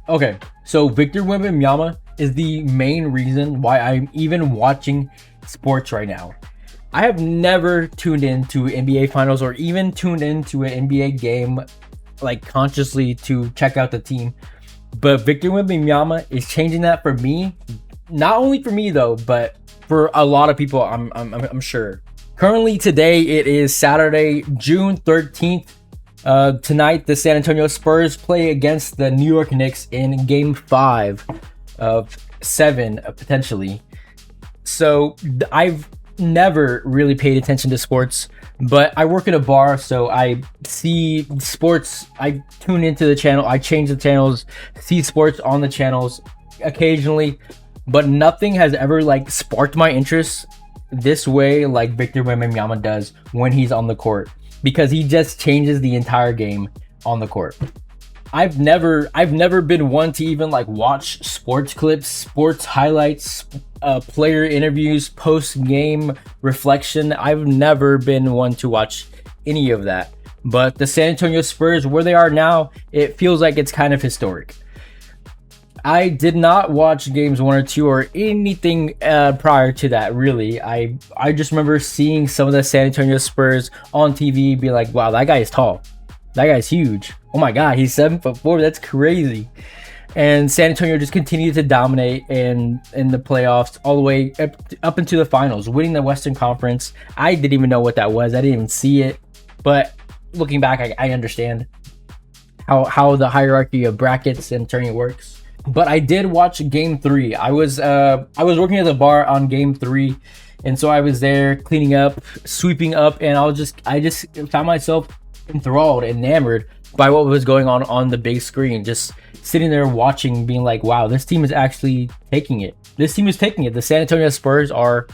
Okay, so Victor Wembanyama is the main reason why I'm even watching sports right now. I have never tuned into NBA finals or even tuned into an NBA game like consciously to check out the team. But Victor Wembanyama is changing that for me. Not only for me though, but for a lot of people, I'm sure. Currently today it is Saturday, June 13th. Tonight the San Antonio Spurs play against the New York Knicks in game 5 of 7 potentially. So I've never really paid attention to sports, but I work at a bar, so I see sports. I tune into the channel, I change the channels, see sports on the channels occasionally, but nothing has ever like sparked my interest this way like Victor Wembanyama does when he's on the court, because he just changes the entire game on the court. I've never been one to even like watch sports clips, sports highlights, player interviews, post game reflection. I've never been one to watch any of that. But the San Antonio Spurs, where they are now, it feels like it's kind of historic. I did not watch games 1 or 2 or anything prior to that, really. I just remember seeing some of the San Antonio Spurs on TV, be like, wow, that guy is tall. That guy's huge. Oh my God, he's 7'4". That's crazy. And San Antonio just continued to dominate in the playoffs all the way up into the finals, winning the Western Conference. I didn't even know what that was. I didn't even see it. But looking back, I understand how the hierarchy of brackets and turning works. But I did watch game 3. I was working at the bar on game 3, and so I was there cleaning up, sweeping up, and I just found myself enthralled, enamored by what was going on the big screen. Just sitting there watching, being like, wow, this team is actually taking it. This team is taking it. The San Antonio Spurs are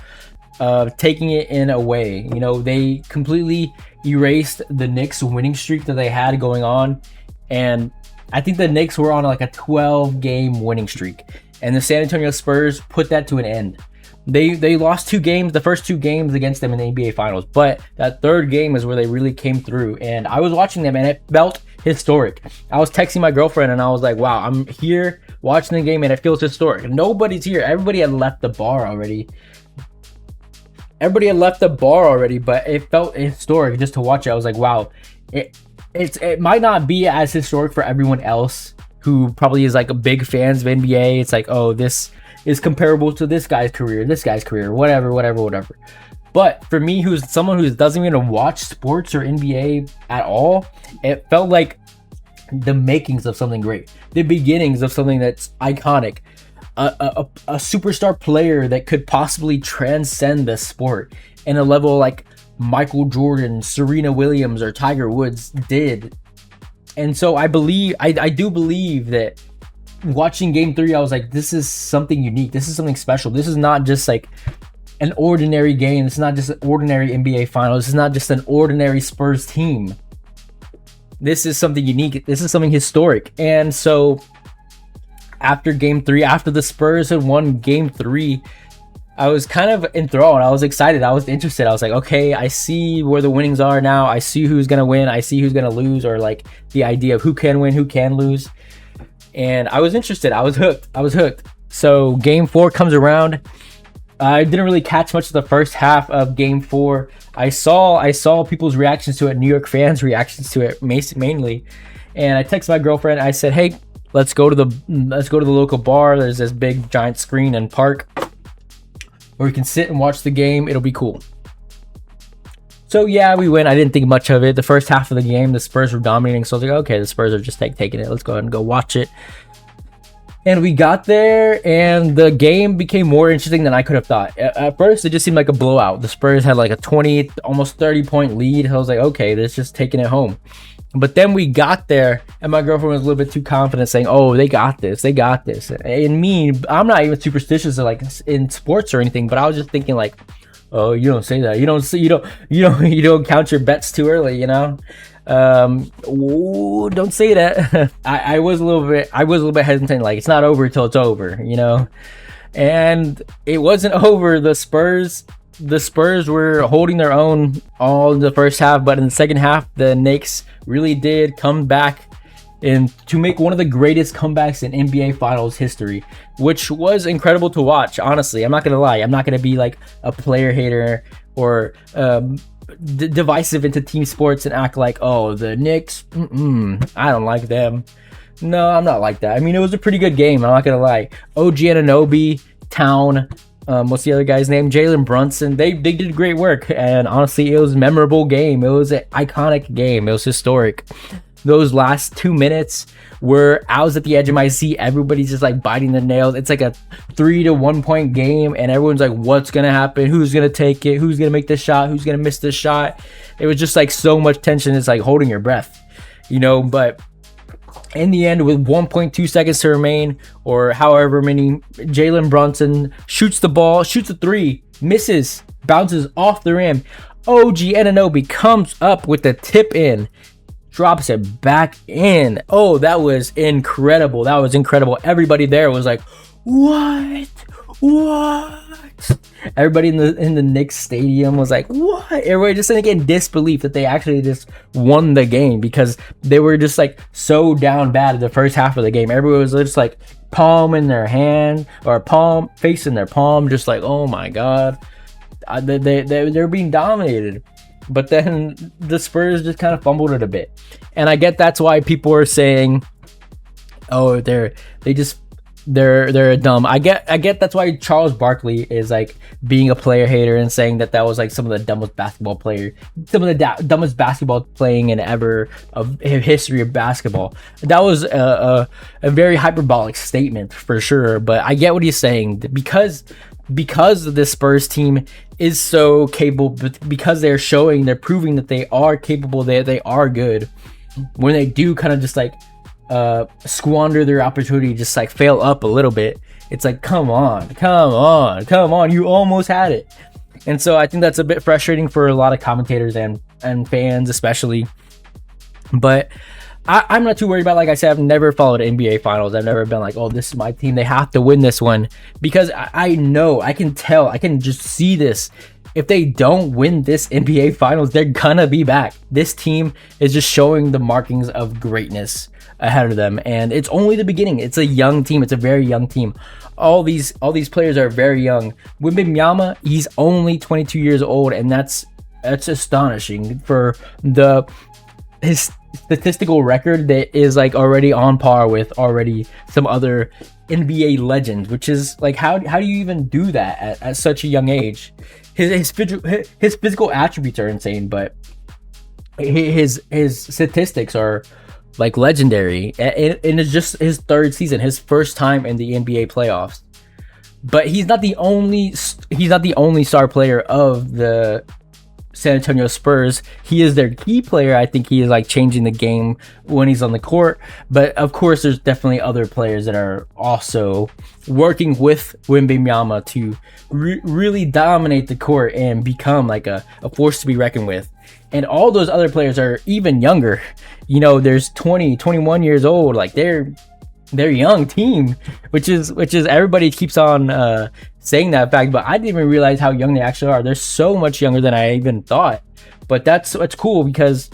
taking it in a way. You know, they completely erased the Knicks winning streak that they had going on, and I think the Knicks were on like a 12-game winning streak, and the San Antonio Spurs put that to an end. They lost 2 games, the first 2 games against them in the NBA Finals, but that third game is where they really came through, and I was watching them and it felt historic. I was texting my girlfriend and I was like, wow, I'm here watching the game and it feels historic. Nobody's here. Everybody had left the bar already. But it felt historic just to watch it. I was like, wow, it might not be as historic for everyone else who probably is like a big fans of NBA. It's like, oh, this is comparable to this guy's career, whatever. But for me, who's someone who doesn't even watch sports or NBA at all, it felt like the makings of something great, the beginnings of something that's iconic, a superstar player that could possibly transcend the sport in a level like Michael Jordan, Serena Williams, or Tiger Woods did. And so I do believe that watching game 3, I was like, this is something unique. This is something special. This is not just like an ordinary game. This is not just an ordinary NBA final. This is not just an ordinary Spurs team. This is something unique. This is something historic. And so after game 3, after the Spurs had won game 3, I was kind of enthralled. I was excited. I was interested. I was like, okay, I see where the winnings are now. I see who's going to win. I see who's going to lose, or like the idea of who can win, who can lose. And I was interested. I was hooked. So game 4 comes around. I didn't really catch much of the first half of game 4. I saw people's reactions to it, New York fans' reactions to it mainly. And I texted my girlfriend. I said, hey, let's go to the local bar. There's this big giant screen and park where we can sit and watch the game. It'll be cool. So yeah, we went. I didn't think much of it. The first half of the game, the Spurs were dominating. So I was like, okay, the Spurs are just taking it. Let's go ahead and go watch it. And we got there, and the game became more interesting than I could have thought. At first, it just seemed like a blowout. The Spurs had like a 20, almost 30-point lead. I was like, okay, they're just taking it home. But then we got there, and my girlfriend was a little bit too confident, saying, oh, they got this. And me, I'm not even superstitious like in sports or anything, but I was just thinking like, oh, you don't say that. You don't count your bets too early, you know? Don't say that. I was a little bit hesitant, like it's not over till it's over, you know? And it wasn't over. The Spurs were holding their own all the first half, but in the second half, the Knicks really did come back and to make one of the greatest comebacks in NBA Finals history, which was incredible to watch. Honestly, I'm not gonna lie. I'm not gonna be like a player hater or divisive into team sports and act like, oh, the Knicks, I don't like them. No, I'm not like that. I mean, it was a pretty good game. I'm not gonna lie. OG Anunoby, Town, what's the other guy's name? Jalen Brunson. They did great work, and honestly, it was a memorable game. It was an iconic game. It was historic. Those last 2 minutes where I was at the edge of my seat, everybody's just like biting their nails. It's like a 3 to 1 point game, and everyone's like, what's gonna happen? Who's gonna take it? Who's gonna make this shot? Who's gonna miss this shot? It was just like so much tension. It's like holding your breath, but in the end, with 1.2 seconds to remain, or however many, Jalen Brunson shoots the ball, shoots a three, misses, bounces off the rim. OG Anunoby comes up with the tip in, drops it back in. Oh, that was incredible. That was incredible. Everybody there was like, what? Everybody in the Knicks stadium was like, what? Everybody just like in disbelief that they actually just won the game, because they were just like so down bad in the first half of the game. Everyone was just like palm in their hand, or palm facing their palm, just like, oh my god, they're being dominated. But then the Spurs just kind of fumbled it a bit, and I get that's why people are saying, oh, they're dumb. I get that's why Charles Barkley is like being a player hater and saying that was like some of the dumbest basketball playing in ever of history of basketball. That was a very hyperbolic statement for sure, but I get what he's saying, because the Spurs team is so capable, because they're proving that they are capable, they are good. When they do kind of just like squander their opportunity, just like fail up a little bit, it's like, come on, you almost had it. And so I think that's a bit frustrating for a lot of commentators and fans especially. But I'm not too worried about, like I said, I've never followed NBA Finals. I've never been like, oh, this is my team, they have to win this one, because I know, I can tell, I can just see this. If they don't win this NBA Finals, they're gonna be back. This team is just showing the markings of greatness ahead of them, and it's only the beginning. It's a young team. It's a very young team. All these players are very young. Wembanyama, he's only 22 years old, and that's astonishing for his statistical record that is like already on par with already some other NBA legends, which is like, how do you even do that at such a young age? His physical attributes are insane, but his statistics are like legendary, and it's just his third season, his first time in the NBA playoffs. But he's not the only star player of the San Antonio Spurs. He is their key player. I think he is like changing the game when he's on the court. But of course, there's definitely other players that are also working with Wembanyama to really dominate the court and become like a force to be reckoned with. And all those other players are even younger. There's 20, 21 years old. Like they're young team, which is everybody keeps on saying that fact, but I didn't even realize how young they actually are. They're so much younger than I even thought. But that's cool, because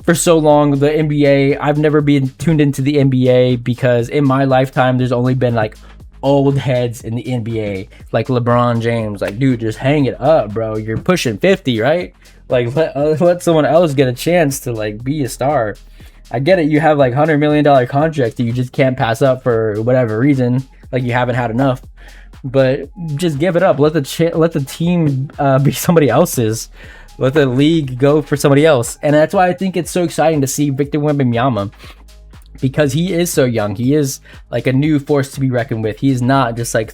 for so long the NBA, I've never been tuned into the NBA, because in my lifetime there's only been like old heads in the NBA, like LeBron James. Like, dude, just hang it up, bro. You're pushing 50, right? Like let someone else get a chance to like be a star. I get it, you have like $100 million contract that you just can't pass up for whatever reason, like you haven't had enough. But just give it up. Let the team be somebody else's. Let the league go for somebody else. And that's why I think it's so exciting to see Victor Wembanyama, because he is so young. He is like a new force to be reckoned with. He's not just like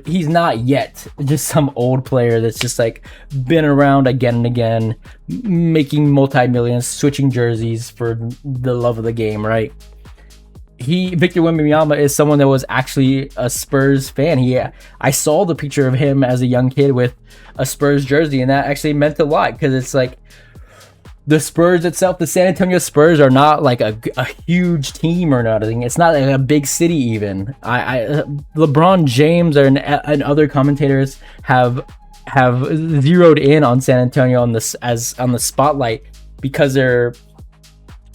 he's not yet just some old player that's just like been around again and again, making multi-millions, switching jerseys for the love of the game, right? Victor Wembanyama is someone that was actually a Spurs fan. I saw the picture of him as a young kid with a Spurs jersey, and that actually meant a lot, because it's like the Spurs itself, the San Antonio Spurs, are not like a huge team or nothing. It's not like a big city even. LeBron James and other commentators have zeroed in on San Antonio on the spotlight, because they're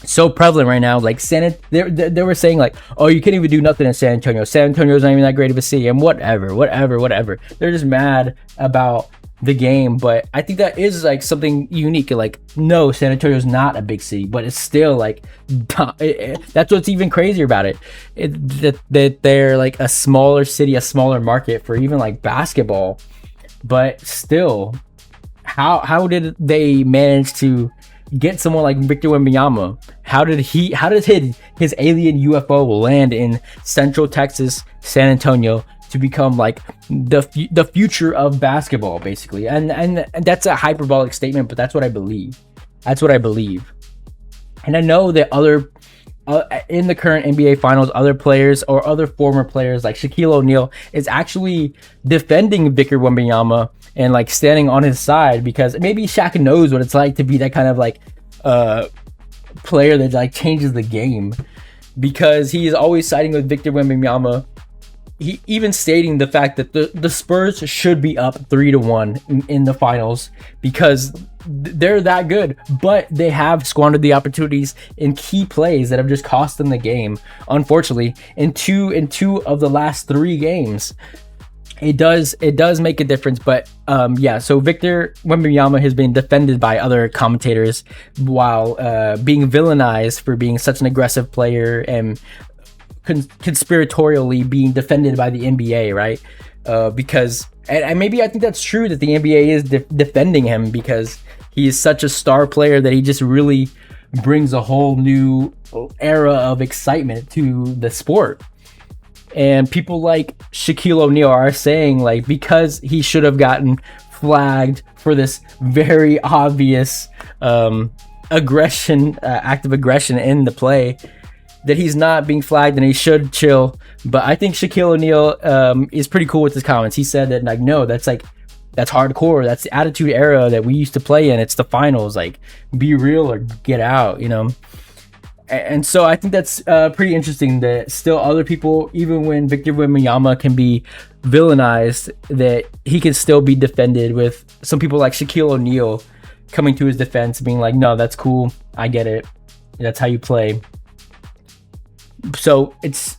so prevalent right now. Like they were saying like, oh, you can't even do nothing in San Antonio. San Antonio's not even that great of a city, and whatever. They're just mad about the game, but I think that is like something unique. Like, no, San Antonio's not a big city, but it's still like that's what's even crazier about it. That they're like a smaller city, a smaller market for even like basketball, but still, how did they manage to get someone like Victor Wembanyama? How did his alien UFO land in Central Texas, San Antonio, to become like the future of basketball, basically? And that's a hyperbolic statement, but that's what I believe. And I know that other in the current NBA Finals, other players or other former players like Shaquille O'Neal is actually defending Victor Wembanyama and like standing on his side, because maybe Shaq knows what it's like to be that kind of like player that like changes the game, because he is always siding with Victor Wembanyama. He even stating the fact that the Spurs should be up 3-1 in the finals because they're that good, but they have squandered the opportunities in key plays that have just cost them the game. Unfortunately, in two of the last 3 games, it does make a difference. But so Victor Wembanyama has been defended by other commentators while being villainized for being such an aggressive player and conspiratorially being defended by the NBA, right? Because and maybe I think that's true, that the NBA is defending him because he is such a star player that he just really brings a whole new era of excitement to the sport. And people like Shaquille O'Neal are saying like, because he should have gotten flagged for this very obvious act of aggression in the play, that he's not being flagged and he should chill. But I think Shaquille O'Neal is pretty cool with his comments. He said that like, no, that's hardcore. That's the attitude era that we used to play in. It's the finals. Like, be real or get out, you know? And so I think that's pretty interesting that still other people, even when Victor Wembanyama can be villainized, that he can still be defended, with some people like Shaquille O'Neal coming to his defense, being like, no, that's cool. I get it. That's how you play. So it's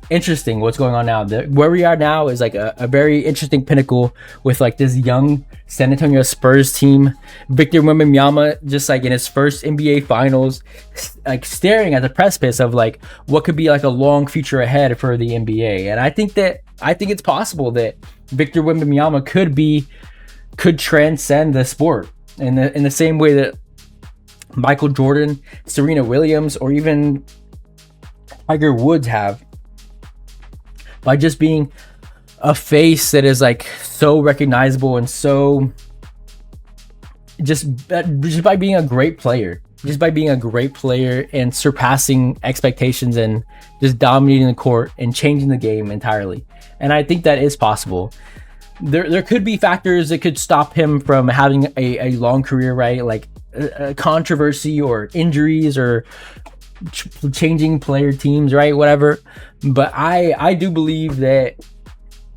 interesting what's going on now. Where we are now is like a very interesting pinnacle with like this young San Antonio Spurs team. Victor Wembanyama just like in his first NBA Finals, like staring at the precipice of like what could be like a long future ahead for the NBA. And I think it's possible that Victor Wembanyama could transcend the sport in the same way that Michael Jordan, Serena Williams, or even Tiger Woods have, by just being a face that is like so recognizable and so just by being a great player, and surpassing expectations and just dominating the court and changing the game entirely. And I think that is possible. There could be factors that could stop him from having a long career, right? Like a controversy or injuries or changing player teams, right? Whatever. But I do believe that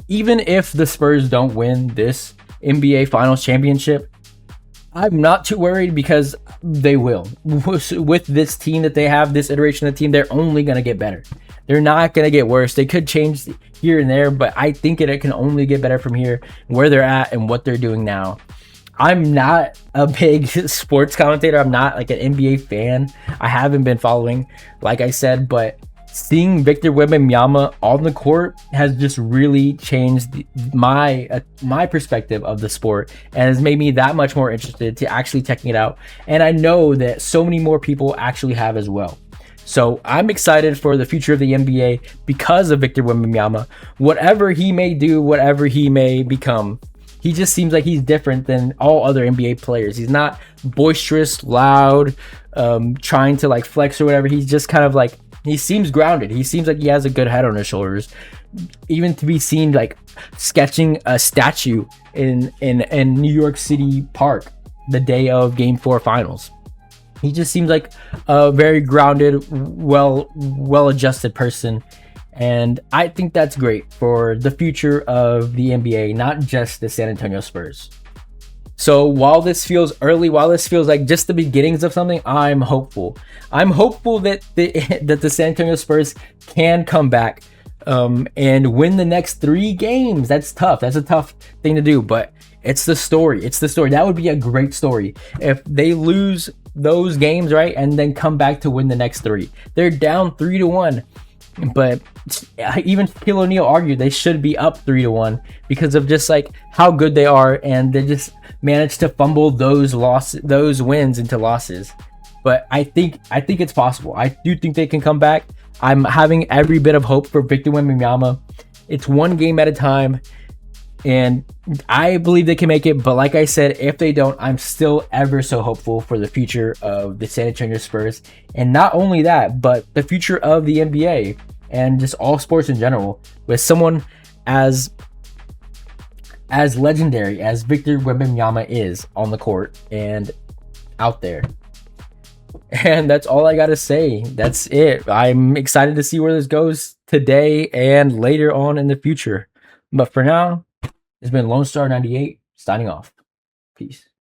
even if the Spurs don't win this NBA Finals championship, I'm not too worried, because they will. With this team that they have, this iteration of the team, they're only going to get better. They're not going to get worse. They could change here and there, but I think it can only get better from here, where they're at and what they're doing now. I'm not a big sports commentator. I'm not like an NBA fan. I haven't been following, like I said, but seeing Victor Wembanyama on the court has just really changed my perspective of the sport, and has made me that much more interested to actually checking it out. And I know that so many more people actually have as well. So I'm excited for the future of the NBA because of Victor Wembanyama. Whatever he may do, whatever he may become, he just seems like he's different than all other NBA players. He's not boisterous, loud, trying to like flex or whatever. He's just kind of like, he seems grounded. He seems like he has a good head on his shoulders. Even to be seen like sketching a statue in New York City Park the day of Game 4 Finals. He just seems like a very grounded, well-adjusted person. And I think that's great for the future of the NBA, not just the San Antonio Spurs. So while this feels early, while this feels like just the beginnings of something, I'm hopeful. I'm hopeful that the that the San Antonio Spurs can come back and win the next 3 games. That's tough. That's a tough thing to do, but it's the story. It's the story. That would be a great story if they lose those games, right, and then come back to win the next 3. They're down 3-1. But even Shaquille O'Neal argued they should be up 3-1 because of just like how good they are, and they just managed to fumble those wins into losses. But I think it's possible. I do think they can come back. I'm having every bit of hope for Victor Wembanyama. It's one game at a time, and I believe they can make it. But like I said, if they don't, I'm still ever so hopeful for the future of the San Antonio Spurs, and not only that, but the future of the NBA and just all sports in general, with someone as legendary as Victor Wembanyama is on the court and out there. And that's all I gotta say. That's it. I'm excited to see where this goes today and later on in the future. But for now, it's been Lone Star 98 signing off. Peace.